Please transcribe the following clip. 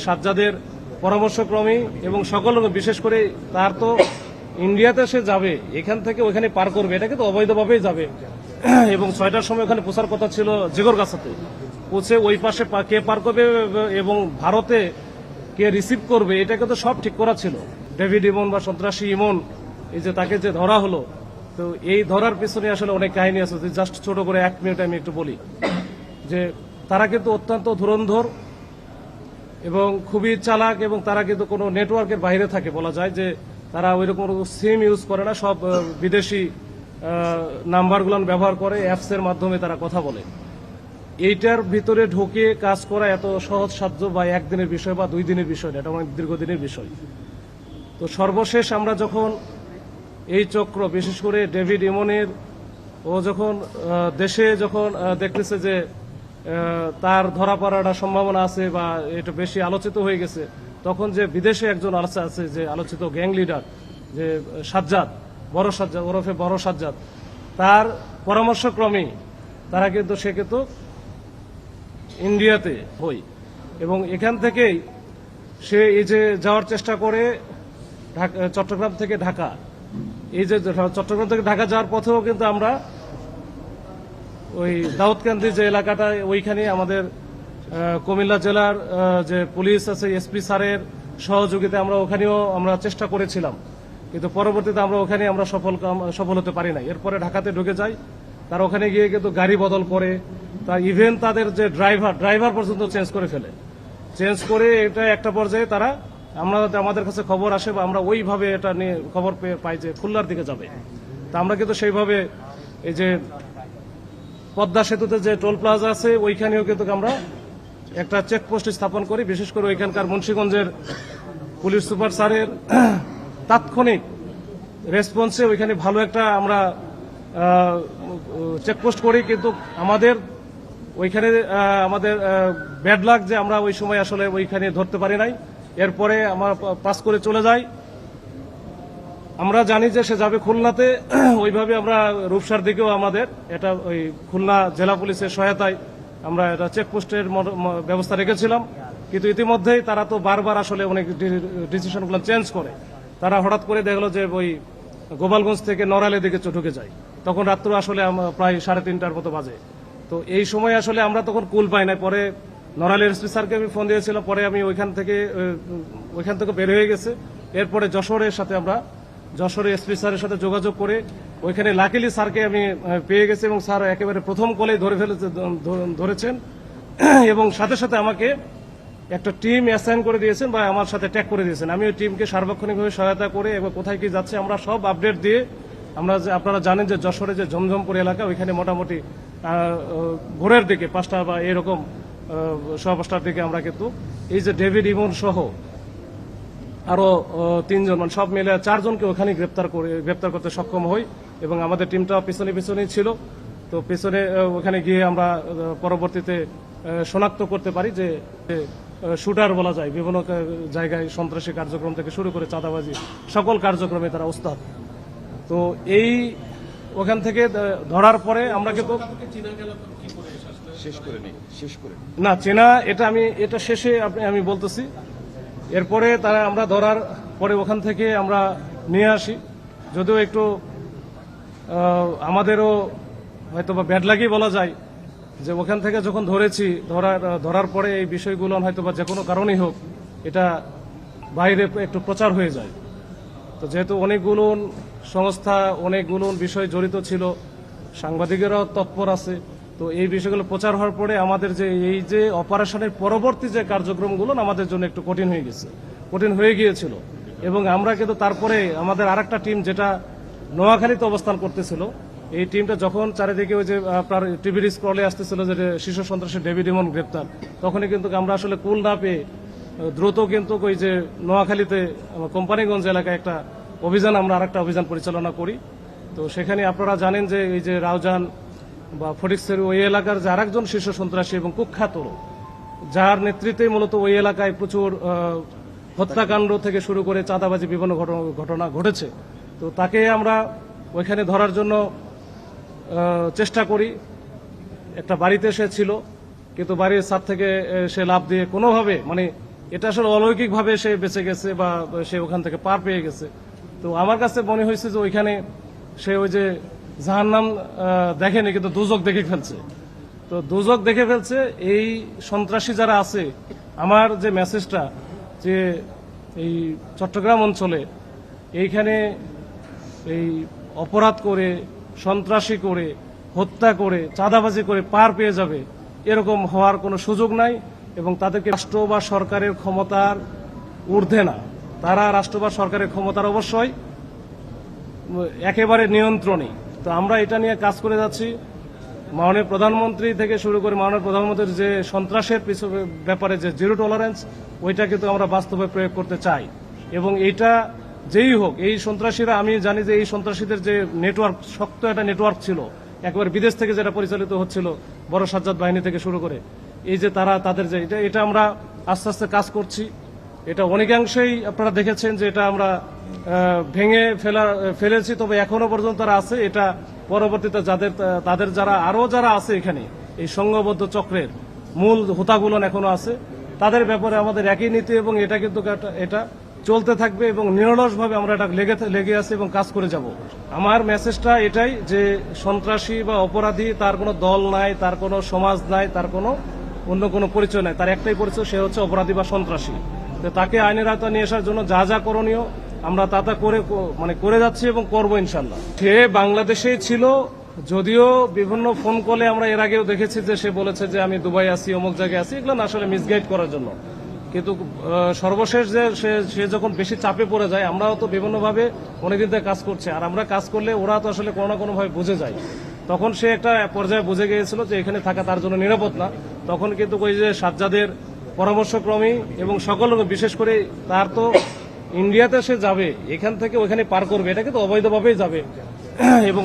সাজ্জাদের পরামর্শক্রমে এবং সকল বিশেষ করে তার তো ইন্ডিয়াতে সে যাবে, এখান থেকে ওইখানে পার করবে, এটা কিন্তু অবৈধভাবেই যাবে এবং 6টার সময় ওখানে পৌঁছার কথা ছিল জিগরগাছাতে, পৌঁছে ওই পাশে কে পার করবে এবং ভারতে কে রিসিভ করবে, এটা কিন্তু সব ঠিক করা ছিল। ডেভিড ইমন বা সন্ত্রাসী ইমন, এই যে তাকে যে ধরা হলো, তো এই ধরার পিছনে আসলে অনেক কাহিনী আছে। জাস্ট ছোট করে 1 মিনিট আমি একটু বলি যে তারা কিন্তু অত্যন্ত ধুরন্ধর এবং খুবই চালাক এবং তারা কিন্তু কোনো নেটওয়ার্কের বাইরে থাকে, বলা যায় যে তারা ওইরকম সিম ইউজ করে না, সব বিদেশি নাম্বারগুলো ব্যবহার করে, অ্যাপসের মাধ্যমে তারা কথা বলে। এইটার ভিতরে ঢুকে কাজ করা এত সহজ সাধ্য বা একদিনের বিষয় বা 2 দিনের বিষয় না, এটা অনেক দীর্ঘদিনের বিষয়। তো সর্বশেষ আমরা যখন এই চক্র, বিশেষ করে ডেভিড ইমনের, ও যখন দেশে যখন দেখতেছে যে তার ধরা পড়ার সম্ভাবনা আছে বা এটা বেশি আলোচিত হয়ে গেছে, তখন যে বিদেশে একজন আছে যে আলোচিত গ্যাং লিডার যে সাজ্জাদ, বড় সাজ্জাদ ওরফে বড় সাজ্জাদ, তার পরামর্শক্রমে তারা কিন্তু সে কিন্তু ইন্ডিয়াতে হই এবং এখান থেকেই সে এই যে যাওয়ার চেষ্টা করে চট্টগ্রাম থেকে ঢাকা। এই যে চট্টগ্রাম থেকে ঢাকা যাওয়ার পথেও কিন্তু আমরা ওই দাউদকান্দি যে এলাকাটা, ওইখানে আমাদের কুমিল্লা জেলার যে পুলিশ আছে, এসপি স্যারের সহযোগিতা আমরা ওখানেও আমরা চেষ্টা করেছিলাম, কিন্তু পরবর্তীতে আমরা ওখানে আমরা সফল হতে পারি না। এরপরে ঢাকাতে ঢুকে যাই, তারা ওখানে গিয়ে কিন্তু গাড়ি বদল করে, তা ইভেন তাদের যে ড্রাইভার পর্যন্ত চেঞ্জ করে ফেলে। চেঞ্জ করে এটা একটা পর্যায়ে তারা আমাদের কাছে খবর আসে বা আমরা ওইভাবে এটা নিয়ে খবর পাই যে খুলনার দিকে যাবে। তা আমরা কিন্তু সেইভাবে এই যে পদ্মা সেতুতে যে টোল প্লাজা আছে, ওইখানেও কিন্তু আমরা একটা চেকপোস্ট স্থাপন করি। বিশেষ করে ওইখানকার মুন্সিগঞ্জের পুলিশ সুপার স্যারের তাৎক্ষণিক রেসপন্সে ওইখানে ভালো একটা আমরা চেকপোস্ট করি, কিন্তু আমাদের ওইখানে আমাদের ব্যাড লাক যে আমরা ওই সময় আসলে ওইখানে ধরতে পারি নাই। এরপরে আমরা পাস করে চলে যাই। আমরা জানি যে সে যাবে খুলনাতে, ওইভাবে আমরা রূপসার দিকেও আমাদের এটা ওই খুলনা জেলা পুলিশের সহায়তায় আমরা এটা চেকপোস্টের ব্যবস্থা রেখেছিলাম, কিন্তু ইতিমধ্যেই তারা তো বারবার আসলে অনেক ডিসিশনগুলো চেঞ্জ করে। তারা হঠাৎ করে দেখলো যে ওই গোপালগঞ্জ থেকে নড়াইলের দিকে ঢুকে যায়, তখন রাত্র আসলে প্রায় 3:30টার মতো বাজে। তো এই সময় আসলে আমরা তখন কুল পাই নাই। পরে নড়াইলের এসপি স্যারকে আমি ফোন দিয়েছিলাম, পরে আমি ওইখান থেকে বের হয়ে গেছে। এরপরে যশোরের এসপি স্যারের সাথে যোগাযোগ করে ওইখানে লাকিলি স্যারকে আমি পেয়ে গেছি এবং স্যার একেবারে প্রথম কলেই ধরেছেন এবং সাথে সাথে আমাকে একটা টিম অ্যাসাইন করে দিয়েছেন বা আমার সাথে ট্যাগ করে দিয়েছেন। আমি ওই টিমকে সার্বক্ষণিকভাবে সহায়তা করে এবং কোথায় কি যাচ্ছে আমরা সব আপডেট দিয়ে, আপনারা জানেন যে যশোরে যে ঝমঝমপুর এলাকা, ওইখানে মোটামুটি ভোরের দিকে 5টা বা এরকম 5:15টার দিকে আমরা কিন্তু এই যে ডেভিড ইমন সহ আরো 3 জন, মানে সব মিলে 4 জনকে ওখানে গ্রেপ্তার করতে সক্ষম হই এবং আমাদের টিমটা পিছনেই ছিল। তো পিছনে ওখানে গিয়ে আমরা পরবর্তীতে শনাক্ত করতে পারি যে শুটার বলা যায়, বিভিন্ন জায়গায় সন্ত্রাসী কার্যক্রম থেকে শুরু করে চাঁদাবাজি সকল কার্যক্রমে তারা ওস্তাদ। তো এই ওখান থেকে ধরার পরে আমরা কিন্তু না চেনা, এটা শেষে আমি বলতেছি। এরপরে আমরা ধরার পরে ওখান থেকে আমরা নিয়ে আসি, যদিও একটু আমাদেরও হয়তো বা ব্যাড লাগি বলা যায় যে ওখান থেকে যখন ধরার পরে এই বিষয়গুলো হয়তো বা যে কোনো কারণেই হোক এটা বাইরে একটু প্রচার হয়ে যায়। তো যেহেতু অনেকগুলো সংস্থা, অনেকগুলো বিষয় জড়িত ছিল, সাংবাদিকেরাও তৎপর আছে, তো এই বিষয়গুলো প্রচার হওয়ার পরে আমাদের যে এই যে অপারেশনের পরবর্তী যে কার্যক্রমগুলো আমাদের জন্য একটু কঠিন হয়ে গিয়েছিল। এবং আমরা কিন্তু তারপরে আমাদের আরেকটা টিম যেটা নোয়াখালীতে অবস্থান করতেছিল, এই টিমটা যখন চারিদিকে ওই যে আপনার টিভির স্ক্রলে আসতেছিল যে শীর্ষ সন্ত্রাসী ডেভিড ইমন গ্রেপ্তার, তখনই কিন্তু আমরা আসলে কুল না পেয়ে দ্রুত কিন্তু ওই যে নোয়াখালীতে কোম্পানিগঞ্জ এলাকায় একটা অভিযান, আমরা আরেকটা অভিযান পরিচালনা করি। তো সেখানে আপনারা জানেন যে এই যে রাউজান বা ফটিকছড়ি ওই এলাকার যে আরেকজন শীর্ষ সন্ত্রাসী এবং কুখ্যাত, যার নেতৃত্বে মূলত ওই এলাকায় প্রচুর হত্যাকাণ্ড থেকে শুরু করে চাঁদাবাজি বিভিন্ন ঘটনা ঘটেছে। তো তাকে আমরা ওইখানে ধরার জন্য চেষ্টা করি। একটা বাড়িতে সে ছিল, কিন্তু বাড়ির ছাদ থেকে সে লাফ দিয়ে কোনোভাবে, মানে এটা আসলে অলৌকিকভাবে সে বেঁচে গেছে বা সে ওখান থেকে পার পেয়ে গেছে। তো আমার কাছে মনে হয়েছে যে ওইখানে সে ওই যে জাহান্নাম দেখেনি, কিন্তু দুজক দেখে ফেলছে। তো দুজক দেখে ফেলছে। এই সন্ত্রাসী যারা আছে, আমার যে মেসেজটা, যে এই চট্টগ্রাম অঞ্চলে এইখানে এই অপরাধ করে, সন্ত্রাসী করে, হত্যা করে, চাঁদাবাজি করে পার পেয়ে যাবে, এরকম হওয়ার কোনো সুযোগ নাই। এবং তাদেরকে রাষ্ট্র বা সরকারের ক্ষমতার ঊর্ধ্বে না, তারা রাষ্ট্র বা সরকারের ক্ষমতার অবশ্যই একেবারে নিয়ন্ত্রণে। তো আমরা এটা নিয়ে কাজ করে যাচ্ছি। মাননীয় প্রধানমন্ত্রী থেকে শুরু করে মাননীয় প্রধানমন্ত্রীর যে সন্ত্রাসের ব্যাপারে যে জিরো টলারেন্স, ওইটা কিন্তু আমরা বাস্তবে প্রয়োগ করতে চাই। এবং এইটা যেই হোক, এই সন্ত্রাসীরা, আমি জানি যে এই সন্ত্রাসীদের যে নেটওয়ার্ক, শক্ত একটা নেটওয়ার্ক ছিল, একবার বিদেশ থেকে যেটা পরিচালিত হচ্ছিল, বড় সাজ্জাদ বাহিনী থেকে শুরু করে, এই যে তারা তাদের যে এটা আমরা আস্তে আস্তে কাজ করছি। এটা অনেকাংশেই আপনারা দেখেছেন যে এটা আমরা ভেঙে ফেলেছি, তবে এখনো পর্যন্ত তারা আছে। এটা পরবর্তীতে তাদের যারা আছে এখানে, এই সংঘবদ্ধ চক্রের মূল হোতাগুলো এখনো আছে, তাদের ব্যাপারে আমাদের একই নীতি এবং এটা কিন্তু এটা চলতে থাকবে এবং নিরলসভাবে আমরা এটা লেগে আছি এবং কাজ করে যাব। আমার মেসেজটা এটাই যে সন্ত্রাসী বা অপরাধী তার কোনো দল নাই, তার কোনো সমাজ নাই, তার কোনো অন্য কোনো পরিচয় নাই, তার একটাই পরিচয়, সে হচ্ছে অপরাধী বা সন্ত্রাসী। তো তাকে আইনের আওতায় নিয়ে আসার জন্য যা যা করণীয় আমরা তা করে যাচ্ছি এবং করবো ইনশাল্লাহ। সে বাংলাদেশেই ছিল, যদিও বিভিন্ন ফোন কলে আমরা এর আগেও দেখেছি যে সে বলেছে যে আমি দুবাই আছি, অমুক জায়গায় আছি, এগুলো আসলে মিসগাইড করার জন্য। কিন্তু সর্বশেষ যে সে যখন বেশি চাপে পড়ে যায়, আমরাও তো বিভিন্নভাবে অনেকদিন থেকে কাজ করছি, আর আমরা কাজ করলে ওরা তো আসলে কোনো না কোনোভাবে বুঝে যায়। তখন সে একটা পর্যায়ে বুঝে গিয়েছিল যে এখানে থাকা তার জন্য নিরাপদ না। তখন কিন্তু ওই যে সাজ্জাদের পরামর্শক্রমেই এবং সকল, বিশেষ করে তার তো ইন্ডিয়াতে সে যাবে, এখান থেকে ওখানে পার করবে, এটা কিন্তু অবৈধভাবেই যাবে এবং